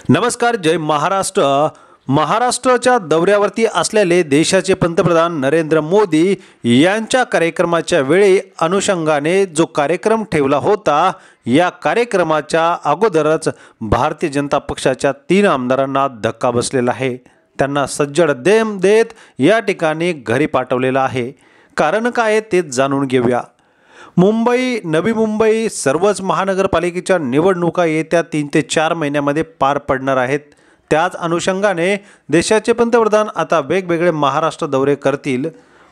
नमस्कार, जय महाराष्ट्र। महाराष्ट्राच्या दौऱ्यावरती असलेले देशाचे पंतप्रधान नरेंद्र मोदी यांच्या कार्यक्रमाच्या वेळी अनुषंगाने जो कार्यक्रम ठेवला होता, या कार्यक्रमाच्या अगोदरच भारतीय जनता पक्षाच्या 3 आमदारांना धक्का बसलेला आहे। त्यांना सज्जड देत या ठिकाणी घरी पाठवलेलं आहे। कारण काय ते जाणून घेऊया। मुंबई, नवी मुंबई सर्वच महानगरपालिकेच्या निवडणुका येत्या 3 ते 4 महिन्यामध्ये पार पडणार आहेत। त्याच अनुषंगाने देशाचे पंतप्रधान आता वेगवेगळे महाराष्ट्र दौरे करतील।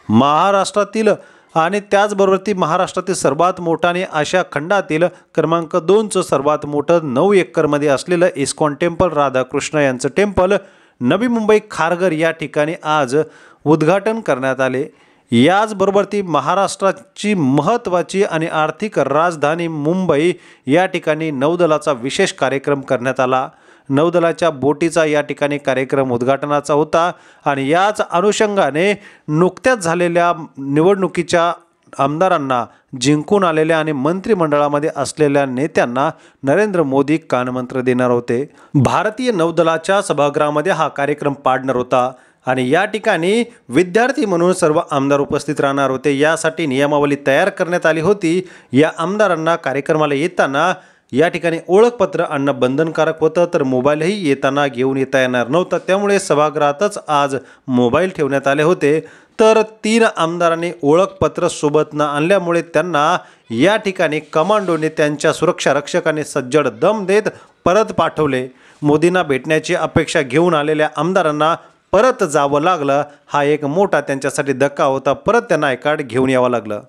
महाराष्ट्रातील आणि त्याचबरोबर ती महाराष्ट्रातील सर्वात मोठा आणि आशिया खंडातील क्रमांक 2चं सर्वात मोठं 9 एकरमध्ये असलेलं इस्कॉन टेम्पल, राधाकृष्ण यांचं टेम्पल नवी मुंबई खारघर या ठिकाणी आज उद्घाटन करण्यात आले। याचबरोबर ती महाराष्ट्राची महत्त्वाची आणि आर्थिक राजधानी मुंबई या ठिकाणी नौदलाचा विशेष कार्यक्रम करण्यात आला। नौदलाच्या बोटीचा या ठिकाणी कार्यक्रम उद्घाटनाचा होता आणि याच अनुषंगाने नुकत्याच झालेल्या निवडणुकीच्या आमदारांना, जिंकून आलेल्या आणि मंत्रिमंडळामध्ये असलेल्या नेत्यांना नरेंद्र मोदी कानमंत्र देणार होते। भारतीय नौदलाच्या सभागृहामध्ये हा कार्यक्रम पाडणार होता आणि या ठिकाणी विद्यार्थी म्हणून सर्व आमदार उपस्थित राहणार होते। यासाठी नियमावली तयार करण्यात आली होती। या आमदारांना कार्यक्रमाला येताना या ठिकाणी ओळखपत्र आणणं बंधनकारक होतं, तर मोबाईलही येताना घेऊन येता येणार नव्हता। त्यामुळे सभागृहातच आज मोबाईल ठेवण्यात आले होते। तर 3 आमदारांनी ओळखपत्र सोबत न आणल्यामुळे त्यांना या ठिकाणी कमांडोने, त्यांच्या सुरक्षा रक्षकाने सज्जड दम देत परत पाठवले। मोदींना भेटण्याची अपेक्षा घेऊन आलेल्या आमदारांना परत जावं लागलं। हा एक मोठा त्यांच्यासाठी धक्का होता। परत त्यांना आय कार्ड घेऊन यावं लागलं।